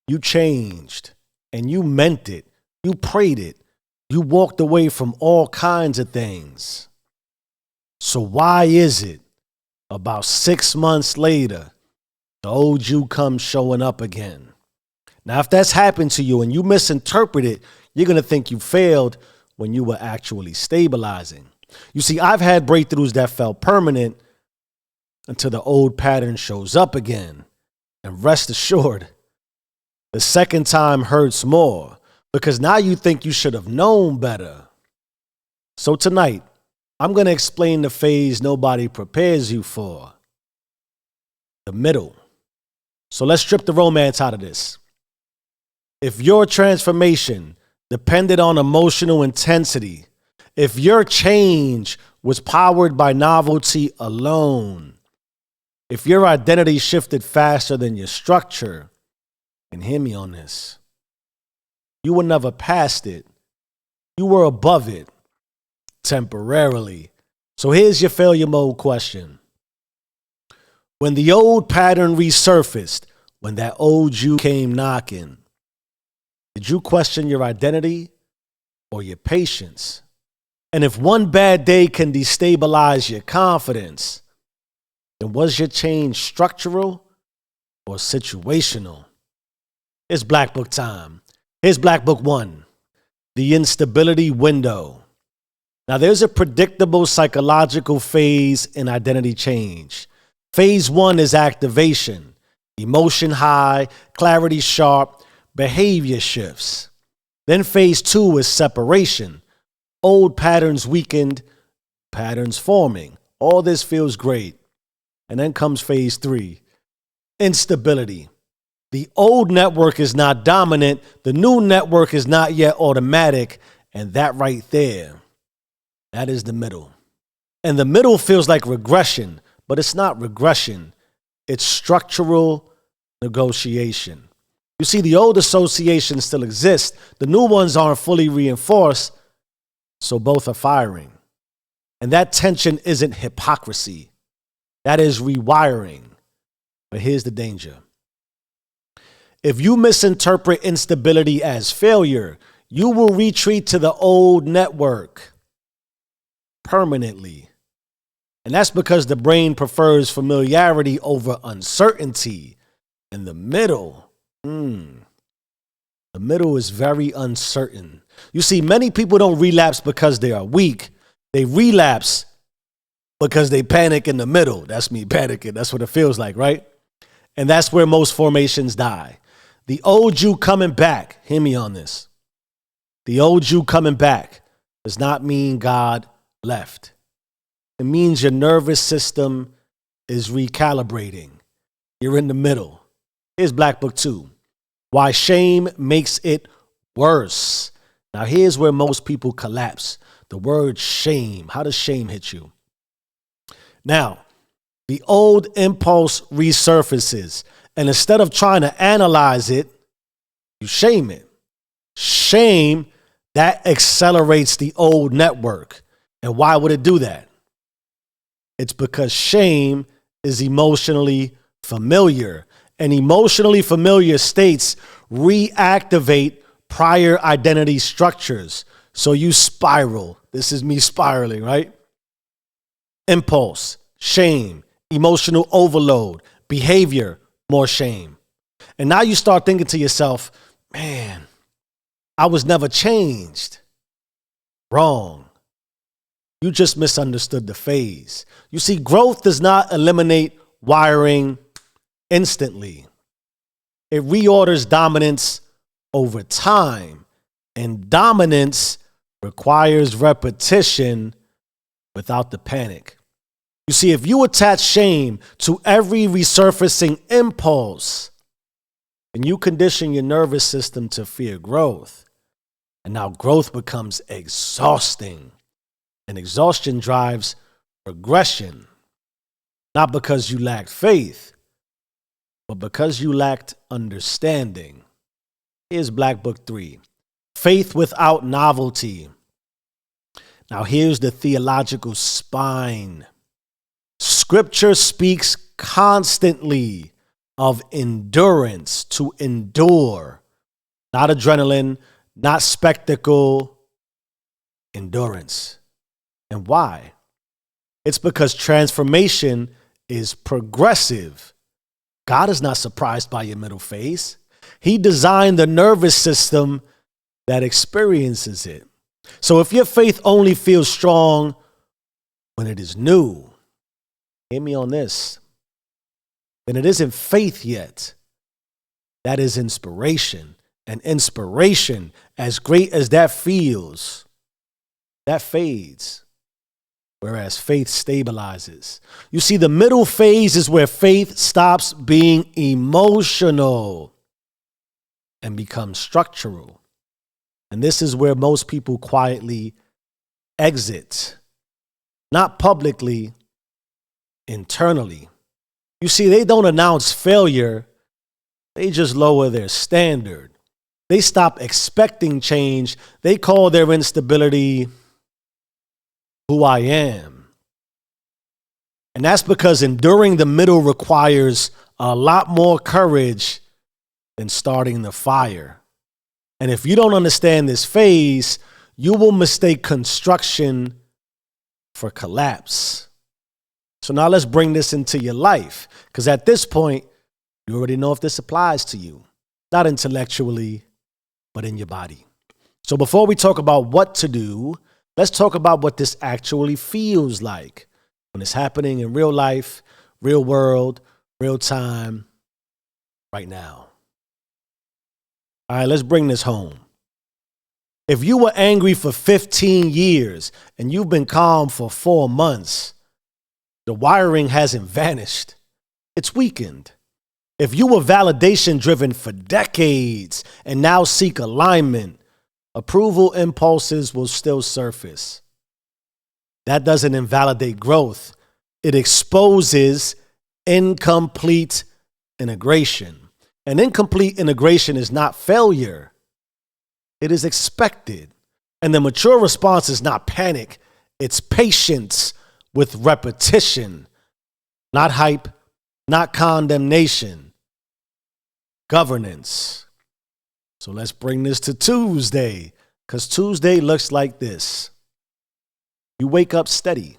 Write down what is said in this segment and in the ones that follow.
You changed and you meant it. You prayed it. You walked away from all kinds of things. So why is it about 6 months later, the old you comes showing up again? Now, if that's happened to you and you misinterpret it, you're going to think you failed when you were actually stabilizing. You see, I've had breakthroughs that felt permanent until the old pattern shows up again. And rest assured, the second time hurts more because now you think you should have known better. So tonight, I'm going to explain the phase nobody prepares you for. The middle. So let's strip the romance out of this. If your transformation depended on emotional intensity, if your change was powered by novelty alone, if your identity shifted faster than your structure, and hear me on this, you were never past it. You were above it temporarily. So here's your failure mode question. When the old pattern resurfaced, when that old you came knocking, did you question your identity or your patience? And if one bad day can destabilize your confidence, then was your change structural or situational? It's Black Book time. Here's Black Book 1, the instability window. Now, there's a predictable psychological phase in identity change. Phase 1 is activation, emotion high, clarity sharp, behavior shifts. Then phase 2 is separation, old patterns weakened, patterns forming. All this feels great. And then comes phase 3, instability. The old network is not dominant. The new network is not yet automatic. And that right there, that is the middle. And the middle feels like regression, but it's not regression. It's structural negotiation. You see, the old associations still exist. The new ones aren't fully reinforced, so both are firing. And that tension isn't hypocrisy. That is rewiring. But here's the danger. If you misinterpret instability as failure, you will retreat to the old network permanently. And that's because the brain prefers familiarity over uncertainty. And the middle is very uncertain. You see, many people don't relapse because they are weak. They relapse because they panic in the middle. That's me panicking. That's what it feels like, right? And that's where most formations die. The old you coming back, hear me on this. The old you coming back does not mean God left. It means your nervous system is recalibrating. You're in the middle. Here's Black Book 2, Why Shame Makes It Worse. Now here's where most people collapse. The word shame. How does shame hit you? Now, the old impulse resurfaces. And instead of trying to analyze it, you shame it. Shame, that accelerates the old network. And why would it do that? It's because shame is emotionally familiar. And emotionally familiar states reactivate prior identity structures. So you spiral. This is me spiraling, right? Impulse, shame, emotional overload, behavior, more shame. And now you start thinking to yourself, man, I was never changed. Wrong. You just misunderstood the phase. You see, growth does not eliminate wiring instantly. It reorders dominance over time. And dominance requires repetition without the panic. You see, if you attach shame to every resurfacing impulse, then you condition your nervous system to fear growth. And now growth becomes exhausting. And exhaustion drives regression. Not because you lacked faith, but because you lacked understanding. Here's Black Book 3, Faith Without Novelty. Now here's the theological spine. Scripture speaks constantly of endurance, to endure, not adrenaline, not spectacle, endurance. And why? It's because transformation is progressive. God is not surprised by your middle phase. He designed the nervous system that experiences it. So if your faith only feels strong when it is new, hear me on this, then it isn't faith yet. That is inspiration. And inspiration, as great as that feels, that fades. Whereas faith stabilizes. You see, the middle phase is where faith stops being emotional and becomes structural. And this is where most people quietly exit. Not publicly, internally. You see, they don't announce failure. They just lower their standard. They stop expecting change. They call their instability who I am. And that's because enduring the middle requires a lot more courage than starting the fire. And if you don't understand this phase, you will mistake construction for collapse. So now let's bring this into your life, because at this point, you already know if this applies to you, not intellectually, but in your body. So before we talk about what to do, let's talk about what this actually feels like when it's happening in real life, real world, real time, right now. All right, let's bring this home. If you were angry for 15 years and you've been calm for 4 months, the wiring hasn't vanished. It's weakened. If you were validation driven for decades and now seek alignment, approval impulses will still surface. That doesn't invalidate growth. It exposes incomplete integration. And incomplete integration is not failure. It is expected. And the mature response is not panic. It's patience with repetition, not hype, not condemnation, governance. So let's bring this to Tuesday, because Tuesday looks like this. You wake up steady.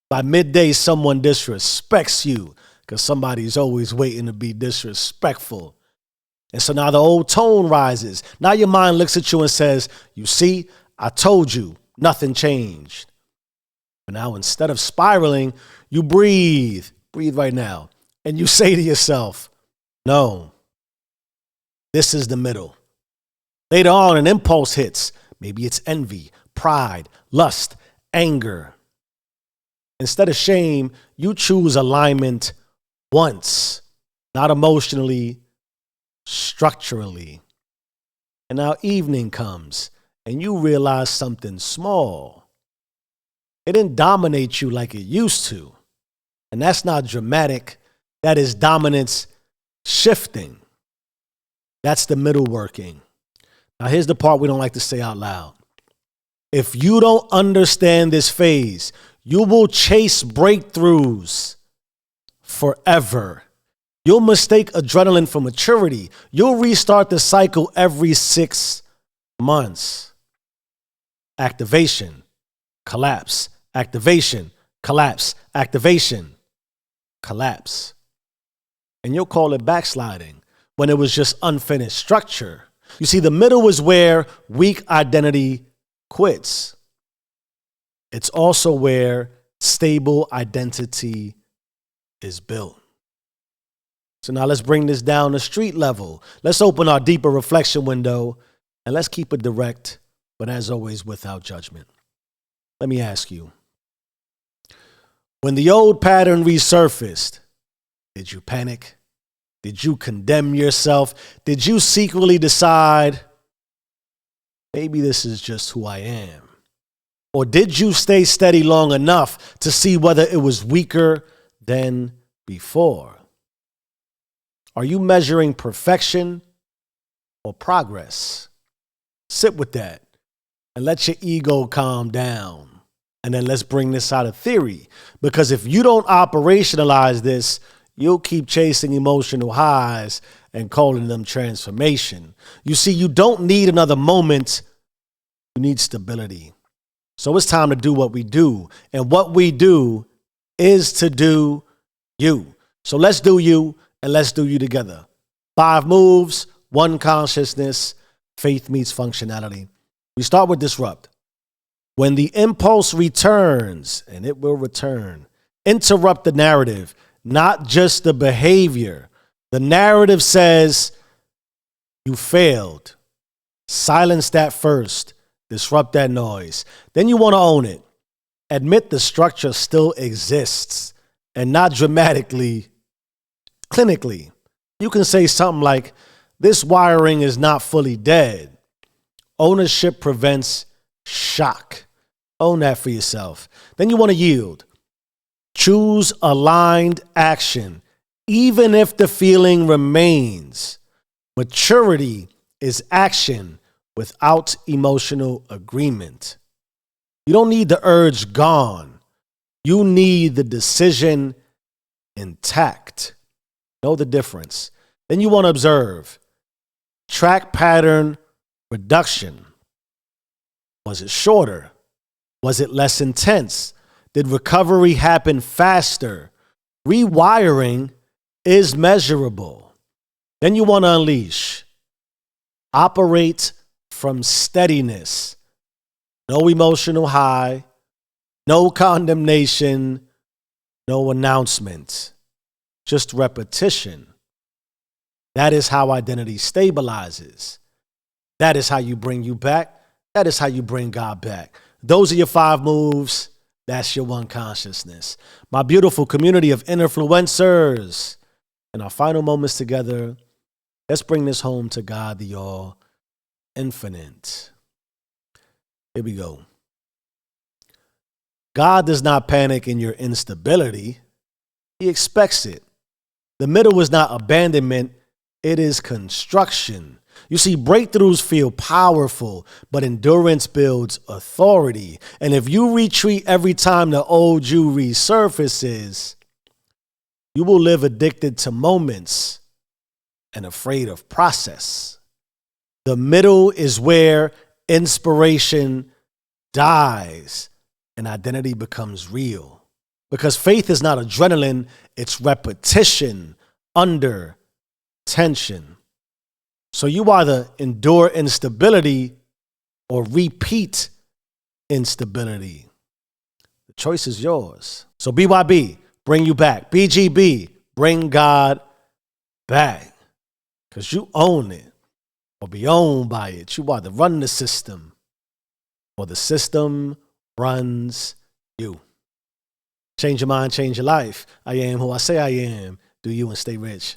By midday, someone disrespects you, because somebody's always waiting to be disrespectful. And so now the old tone rises. Now your mind looks at you and says, you see, I told you, nothing changed. But now instead of spiraling, you breathe right now. And you say to yourself, no, this is the middle. Later on, an impulse hits. Maybe it's envy, pride, lust, anger. Instead of shame, you choose alignment once, not emotionally, structurally. And now evening comes and you realize something small. It didn't dominate you like it used to. And that's not dramatic. That is dominance shifting. That's the middle working. Now here's the part we don't like to say out loud. If you don't understand this phase, you will chase breakthroughs forever. You'll mistake adrenaline for maturity. You'll restart the cycle every 6 months. Activation, collapse, activation, collapse, activation, collapse. And you'll call it backsliding when it was just unfinished structure. You see, the middle is where weak identity quits. It's also where stable identity is built. So now let's bring this down to street level. Let's open our deeper reflection window and let's keep it direct, but as always, without judgment. Let me ask you, when the old pattern resurfaced, did you panic? Did you condemn yourself? Did you secretly decide, maybe this is just who I am? Or did you stay steady long enough to see whether it was weaker than before? Are you measuring perfection or progress? Sit with that and let your ego calm down. And then let's bring this out of theory. Because if you don't operationalize this, you'll keep chasing emotional highs and calling them transformation. You see, you don't need another moment. You need stability. So it's time to do what we do. And what we do is to do you. So let's do you, and let's do you together. 5 moves, 1 consciousness, faith meets functionality. We start with disrupt. When the impulse returns, and it will return, interrupt the narrative, not just the behavior. The narrative says you failed. Silence that first. Disrupt that noise. Then you want to own it. Admit the structure still exists, and not dramatically, clinically. You can say something like, this wiring is not fully dead. Ownership prevents shock. Own that for yourself. Then you want to yield. Choose aligned action, even if the feeling remains. Maturity is action without emotional agreement. You don't need the urge gone. You need the decision intact. Know the difference. Then you want to observe. Track pattern reduction. Was it shorter? Was it less intense? Did recovery happen faster? Rewiring is measurable. Then you want to unleash. Operate from steadiness. No emotional high, no condemnation, no announcement, just repetition. That is how identity stabilizes. That is how you bring you back. That is how you bring God back. Those are your 5 moves. That's your 1 consciousness. My beautiful community of influencers. In our final moments together, let's bring this home to God, the all infinite. Here we go. God does not panic in your instability. He expects it. The middle is not abandonment. It is construction. You see, breakthroughs feel powerful, but endurance builds authority. And if you retreat every time the old you resurfaces, you will live addicted to moments and afraid of process. The middle is where inspiration dies and identity becomes real. Because faith is not adrenaline, it's repetition under tension. So you either endure instability or repeat instability. The choice is yours. So BYB, bring you back. BGB, bring God back. Because you own it or be owned by it. You either run the system or the system runs you. Change your mind, change your life. I am who I say I am. Do you and stay rich.